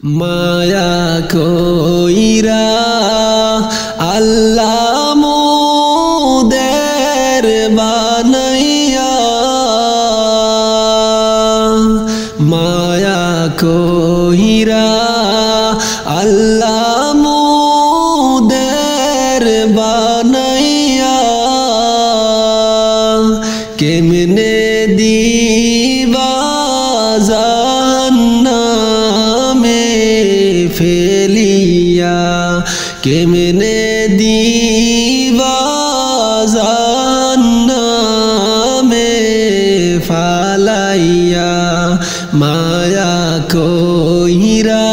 মায়া কইরা আল্লাহ মোদের বানাইয়া, মায়া কইরা আল্লাহ মোদের বানাইয়া, কেমনে দিবা জাহান্নামে ফেলিয়া, কেমনে দিবা জাহান্নামে ফালাইয়া, মায়া কইরা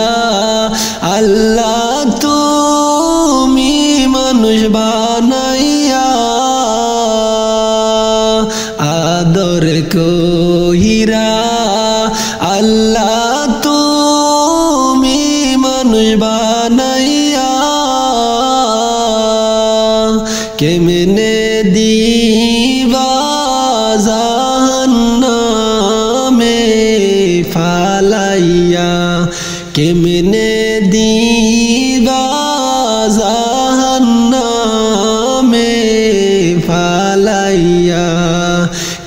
আল্লাহ তুমি মানুষ বানাইয়া, আদর কইরা আল্লাহ তুমি মানুষ বানাইয়া, কেমনে দিবা জাহান্নামে ফালাইয়া, কেমনে দিবা জাহান্নামে ফালাইয়া,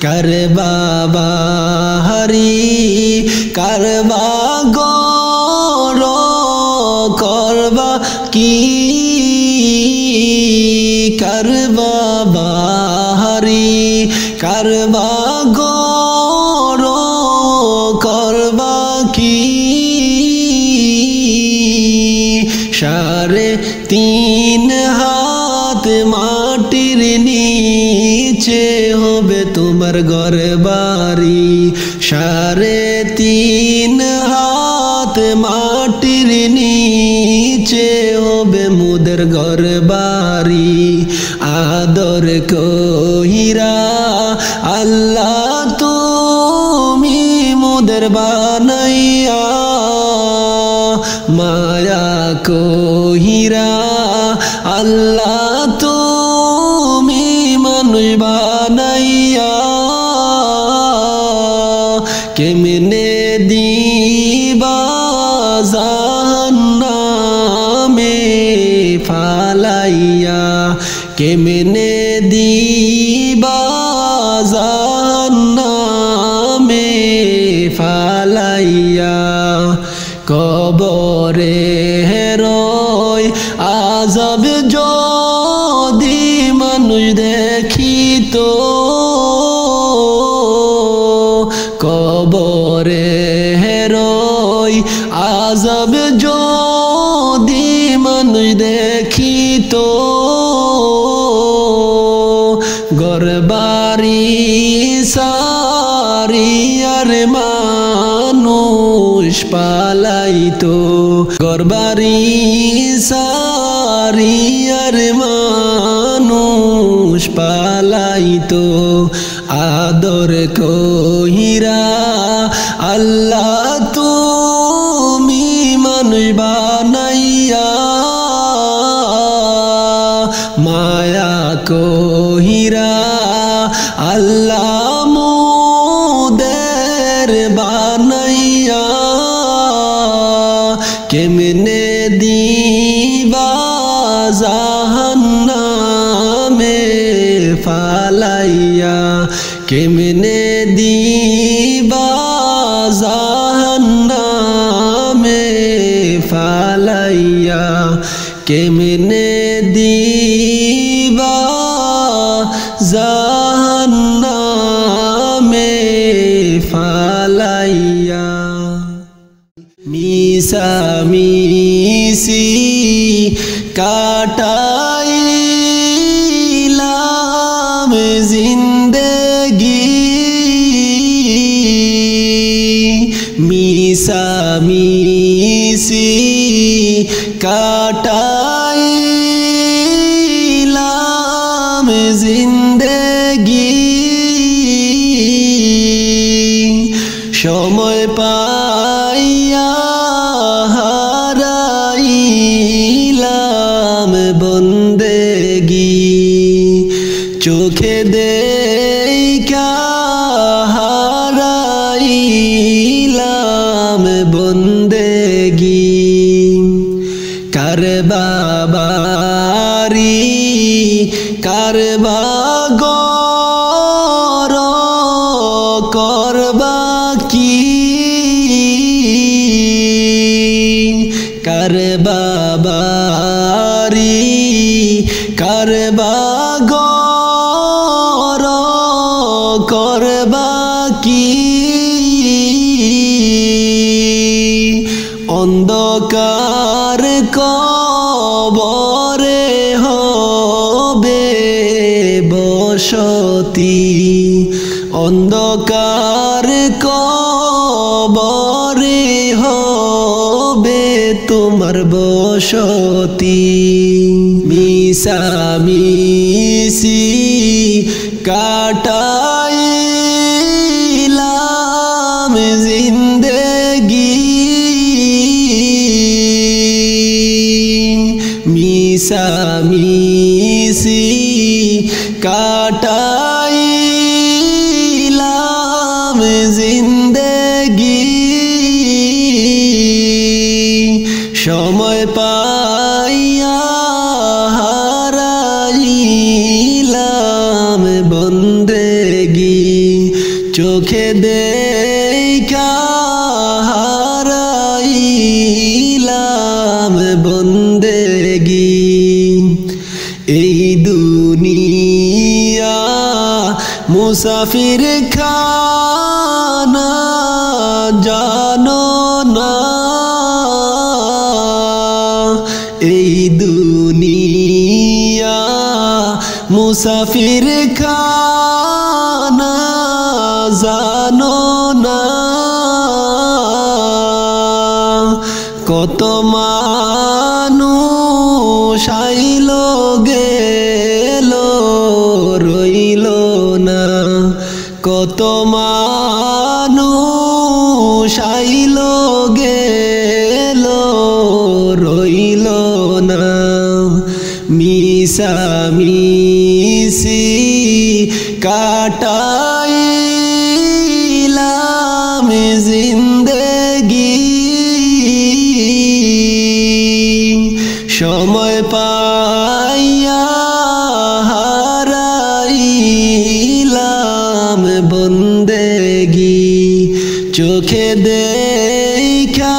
করবা বাহারি করবা গর করবা কি, করবা বাহারি করবা গর করবা কি, 3.5 হাত মাটির নিচে হবে তোমার ঘর বাড়ি, 3.5 হাত মাটির নিচে হবে মোদের ঘর বাড়ি, আদর কইরা আল্লাহ তুমি মোদের বানাইয়া, মায়া কইরা আল্লাহ তুমি মানুষ বানাইয়া, কেমনে দিবা জাহান্নামে ফালাইয়া, কেমনে দিবা জাহান্নামে ফালাইয়া, কবরে রয় আযাব যদি মানুষ দেখিত, কবরে রয় আযাব যদি মানুষ দেখিত, ঘর বাড়ি সারিয়ার মানুষ পালাইতো, ঘর বাড়ি সারিয়ার মানুষ পালাইতো, আদর কইরা আল্লাহ তুমি মানুষ বানাইয়া, মায়া কইরা আল্লাহ মোদের বানাইয়া, কেমনে দিবা জাহান্নামে ফালাইয়া, কেমনে দিবা জাহান্নামে ফালাইয়া, কেমনে দিবা জাহান্নামে ফালাইয়া, মিশামিশি কাটাইলাম জিন্দেগি, মিশামিশি কাটাইলাম জিন্দেগি, সময় পাইয়া হারাইলাম বন্দেগি, চোখে দেখা হারাইলাম বন্দেগি, কারবা বাড়ি কারবা ঘর করবা কি কারবা বাড়ি কারবা ঘর করবা কি অন্ধকার কবরে হবে বসতি অন্ধকার কবরে হবে তোমার বসতি মিশামিশি কাটাইলাম জিন্দেগি মিশামিশি কাটাইলাম জিন্দেগি সময় পাইয়া হারাইলাম বন্দেগি চোখে দেখা হারাইলাম বন্দেগি এই দুনিয়া মুসাফির খানা জানো না এই দুনিয়া মুসাফির খানা জানো না কত মানুষ আইল গেল রইল না কত মানুষ আইল গেল রইল না মিশামিশি কাটাইলাম জিন্দেগি সময় পাইয়া হারাইলাম বন্দেগি চোখে দেখা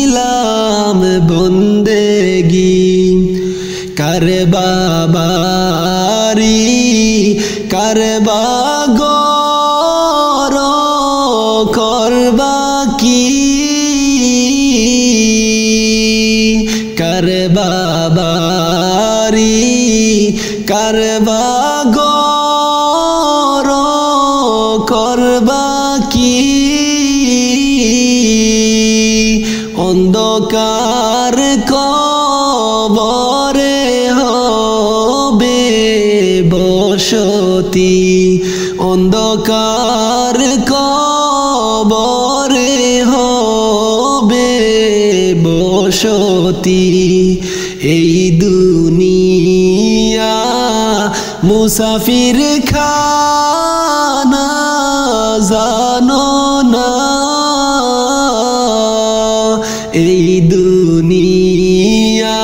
হারাইলাম বন্দেগি কারবা বাড়ি কারবা ঘর করবা কি কারবা বাড়ি কারবা ঘর করবা কি অন্ধকার কবরে হবে বসতি অন্ধকার কবরে হবে বসতি এই দুনিয়া মুসাফির খানা জানো না এই দুনিয়া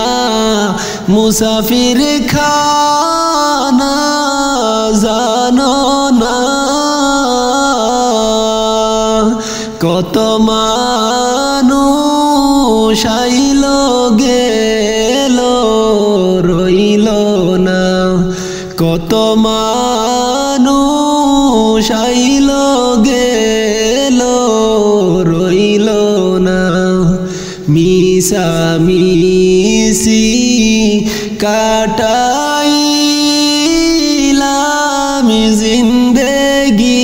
মুসাফির খানা জানো না কত মানুষ আইল গেল রইল না কত মানুষ আইল গেল রইল না মিশামিশি কাটাইলাম জিন্দেগি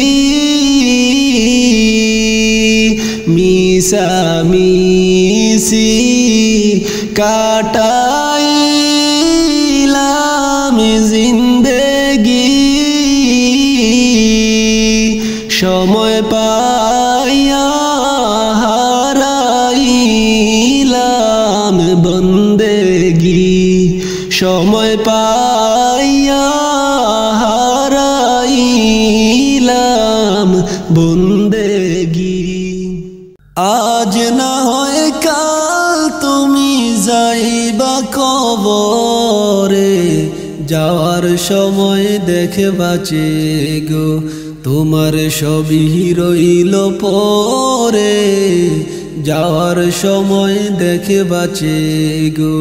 মিশামিশি কাটাইলাম জিন্দেগি সময় পাইয়া হারাইলাম বন্দেগি সময় পাইয়া হারাইলাম বন্দেগি। আজ না হয় কাল তুমি যাইবা কবরে, যাওয়ার সময় দেখে বাঁচে গো তোমার সবই রইল পরে, যাওয়ার সময় দেখে বাঁচে গো।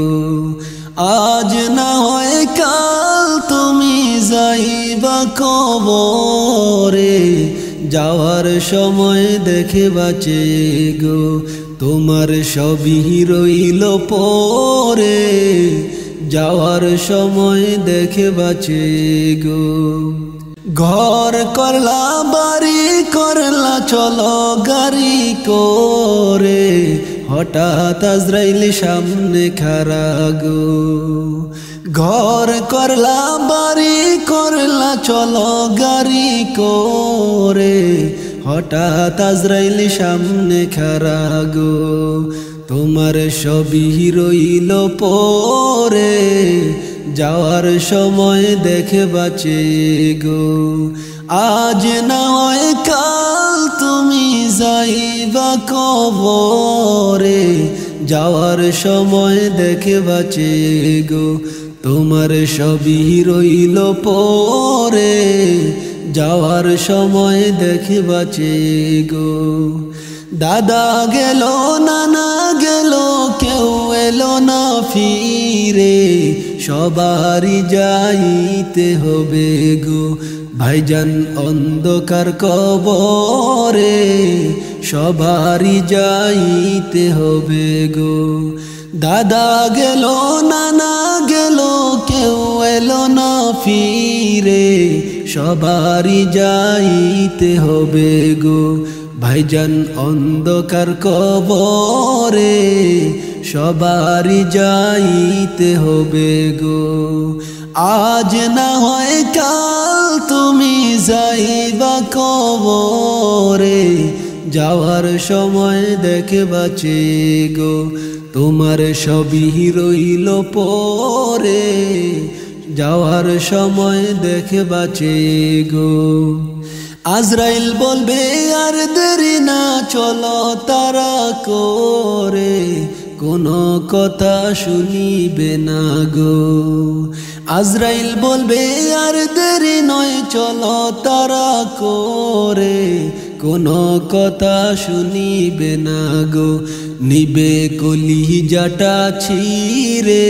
আজ না হয় কাল তুমি যাইবা কবরে, যাওয়ার সময় দেখে বাঁচে গো তোমার সবই রইল পরে, যাওয়ার সময় দেখে বাঁচে গো। ঘর করলা বাড়ি করলা চলো গাড়ি করে, হঠাৎ আজরাইল সামনে খাড়া গো। ঘর করলা বাড়ি করলা চলো গাড়ি করে, হঠাৎ আজরাইল সামনে খাড়া গো তোমার সবই রইল পরে, যাওয়ার সময় দেখে বাঁচে গো। আজ না হয় কাল তুমি যাইবা কবরে, যাওয়ার সময় দেখে বাঁচে গো তোমার সবই রইল পরে, যাওয়ার সময় দেখে বাঁচে গো। দাদা গেল নানা গেল কেউ এলো না ফিরে, সবারই যাইতে হবে গো ভাইজান অন্ধকার কবরে, সবারই যাইতে হবে গো। দাদা গেল নানা গেল কেউ এলো না ফিরে, সবারই যাইতে হবে গো ভাইজান অন্ধকার কবরে, সবারই যাইতে হবে গো। আজ না হয় কাল তুমি যাইবা কবরে, যাওয়ার সময় দেখে বাঁচে গো তোমার সবই রইল পরে, যাওয়ার সময় দেখে বাঁচে গো। আজরাইল বলবে আর দেরি না চলো তারা করে, কোনো কথা শুনিবে না গো। আজরাইল বলবে আর দেরি নয় চলো তারা করে, কোনো কথা শুনিবে না গো নিবে কলিজাটা ছিঁড়ে,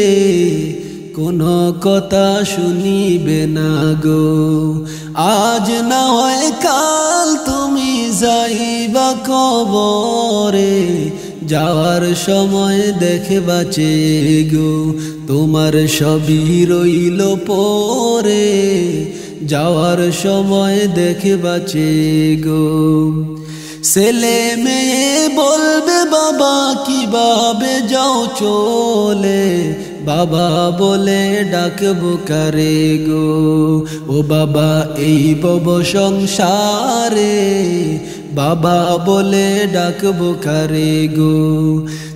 কোনো কথা শুনিবে না গো। আজ না হয় কাল তুমি যাইবা কবরে, যাওয়ার সময় দেখে বাঁচে গো তোমার সবই রইল পরে, যাওয়ার সময় দেখে বাঁচে গো। ছেলে মেয়ে বলবে বাবা কিভাবে যাও চলে, বাবা বলে ডাকবো কারে গো, ও বাবা এই বব সংসারে, বাবা বলে ডাকবো কারে গো।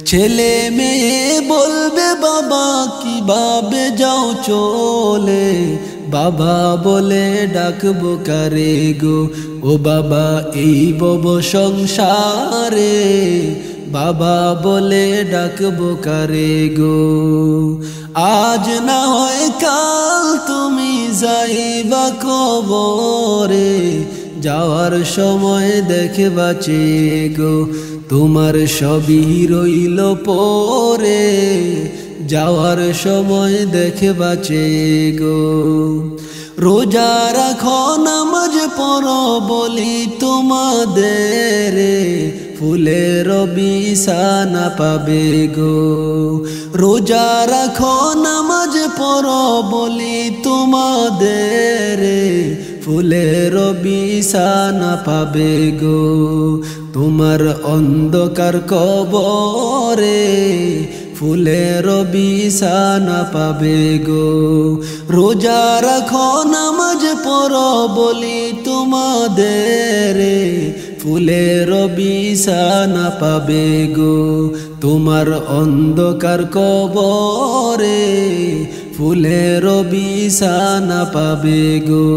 ছেলে মেয়ে বলবে বাবা কিভাবে যাও চলে, বাবা বলে ডাকবো কারে গো, ও বাবা এই বব সংসারে, বাবা বলে ডাকবো কারে গো। আজ না হয় কাল তুমি যাইবা কবরে, যাওয়ার সময় দেখে বাঁচে গো তোমার সবই রইল পরে, যাওয়ার সময় দেখে বাঁচে গো। রোজা রাখো নামাজ পড়ো বলি তোমাদের, ফুলের বিছানা পাবে গো। রোজা রাখো নামাজ পড়ো বলি তোমাদের, ফুলের বিছানা পাবে গো তোমার অন্ধকার কবরে, ফুলের বিছানা পাবে গো। রোজা রাখো নামাজ পড়ো বলি তোমাদের, ফুলের বিছানা পাবে গো তোমার অন্ধকার কবরে, ফুলের বিছানা পাবে গো।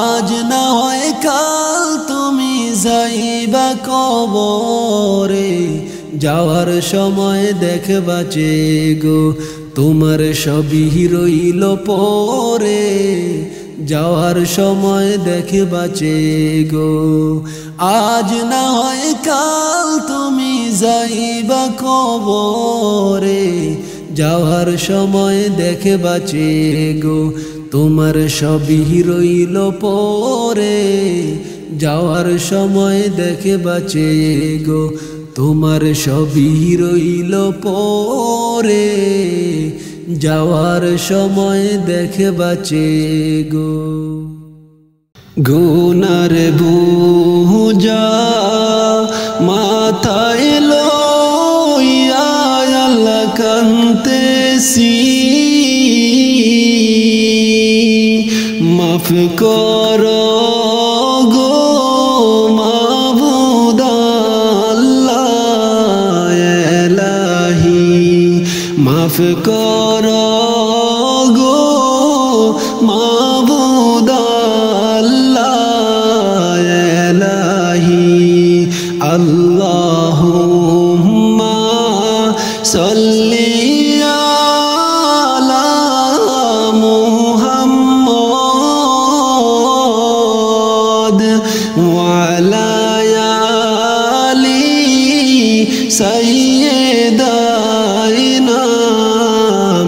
আজ না হয় কাল তুমি যাইবা কবরে যাওয়ার সময় দেখবা যে গো তোমার সবই রইল পরে যাওয়ার সময় দেখবা যে গো আজ না হয় কাল তুমি যাইবা কবরে যাওয়ার সময় দেখবা যে গো তোমার সবই রইল পরে যাওয়ার সময় দেখবা যে গো তোমার সবই রইল পরে যাওয়ার সময় দেখবা যে গো গুনার বুঝা মাথায় লইয়া আল্লাহ কান্তেছি মাফ করো গো মাবুদ আল্লাহ এলাহি মাফ করো গো মাবুদ আল্লাহ এলাহি আল্লাহুম্মা সাল্লি আলা মুহাম্মদ ওয়া আলা আলি সাইয়্যিদানা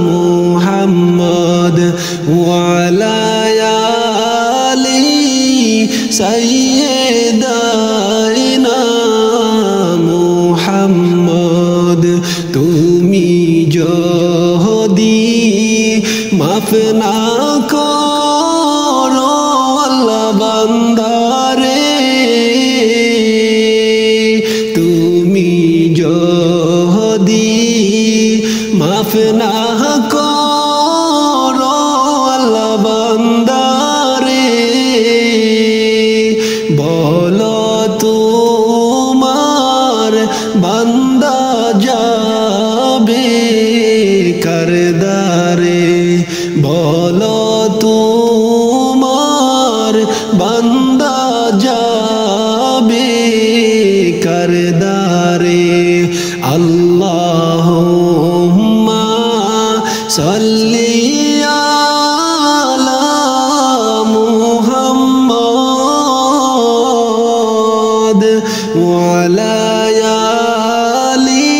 মুহাম্মদ ওয়া আলা আলি সাইয়্যিদানা মুহাম্মদ তুমি যদি মাফ না করো আল্লাহ বান্দারে তুমি যদি মাফ না করো আল্লাহ বান্দারে বলো তোমার বান্দা যাবে কারদারে বলো তোমার বান্দা যাবে কারদারে আল্লাহুম্মা সাল্লি আলা মুহাম্মদ ওয়া আলা আলি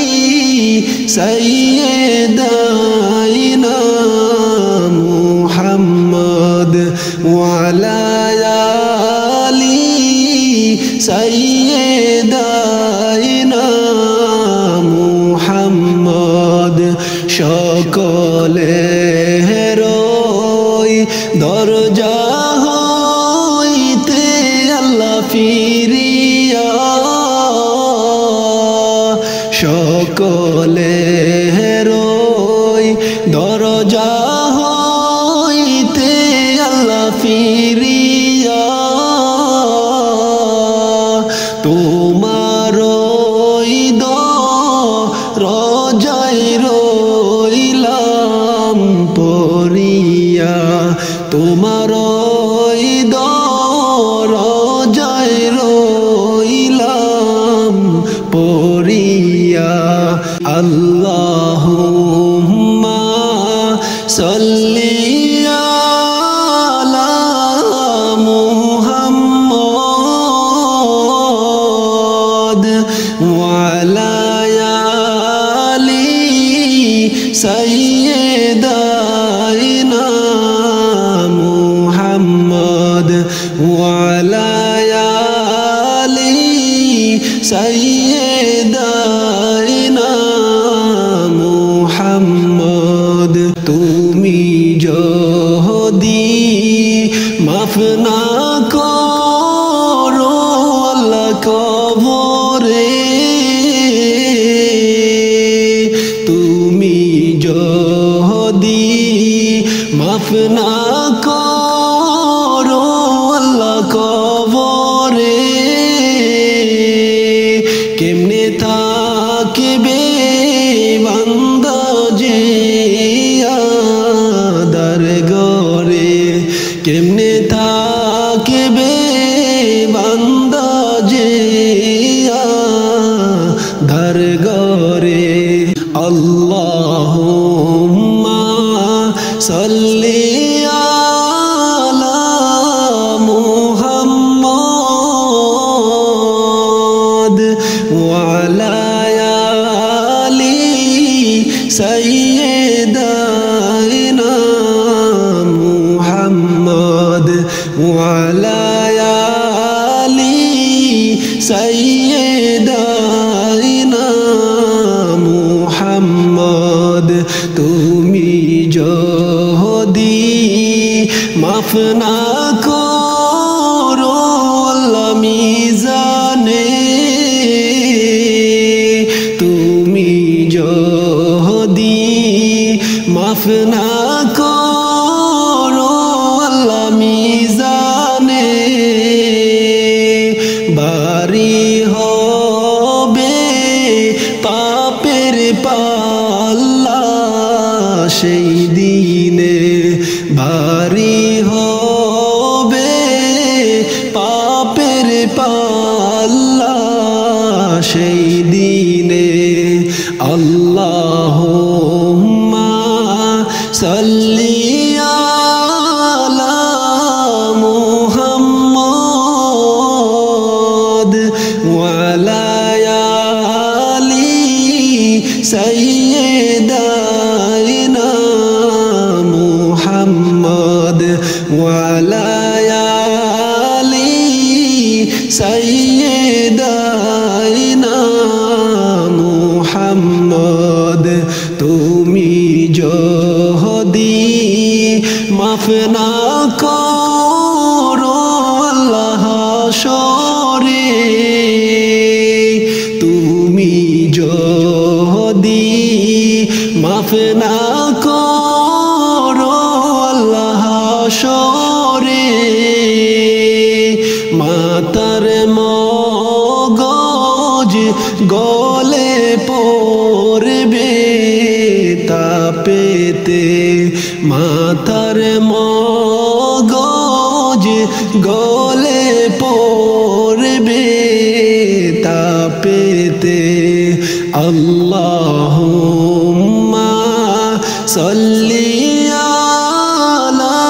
সাইয়্যিদানা মুহাম্মদ ওয়া আলা আলি সাইয়্যিদানা মুহাম্মদ সকলের দরজা হইতে আল্লাহ ফিরিয়া সকলের দরজা হইতে আল্লাহ ফিরিয়া তোমার রজাই রইলাম পরিয়া তোমার রজাই রইলাম পরিয়া আল্লাহুম্মা সাল্লি আলা মুহাম্মদ ওয়া আলা আলি সাইয়্যিদানা মুহাম্মদ ওয়া আলা আলি সাইয়্যিদানা মুহাম্মদ তুমি যদি মাফ না করো আল্লাহ কবরে তুমি যদি মাফ না করো আল্লাহ কবরে কেমনে থাকবে বান্দা যে আদার ঘরে কেমনে থাকবে বান্দা যে وعلى آل سيدنا محمد وعلى آل سيدنا محمد তুমি যদি মাফ না করো আল্লাহ মিজানে তুমি যদি মাফ না করো আল্লাহ মিজানে বাড়ি হবে পাপের পাল্লা সেই দিনে ভারী হবে পাপের পাল্লা সেই দিনে আল্লাহুম্মা সাল্লি আলা মুহাম্মদ ওয়া আলা আলি সাইয়্যিদানা মুহাম্মদ ওয়া আলা আলি সাইয়্যিদানা মুহাম্মদ তুমি যদি মাফ না করো আল্লাহ হাশরে তুমি যদি মাফ না করো আল্লাহ হাশরে মাতার মগজ গলে পড়বে তাপেতে মাতার মগজ গলে পড়বে তাপেতে আল্লাহুম্মা সাল্লি আলা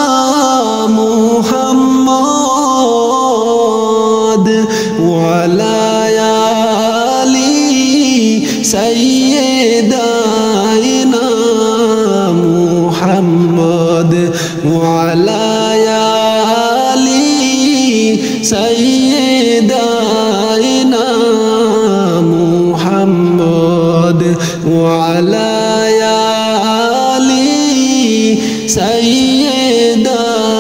মুহাম্মদ ওয়া আলা আলি সাইয়্যিদানা মুহাম্মদ ওয়া আলা আলি সাইয়্যিদানা মুহাম্মদ ওয়া আলা আলি সাইয়্যিদানা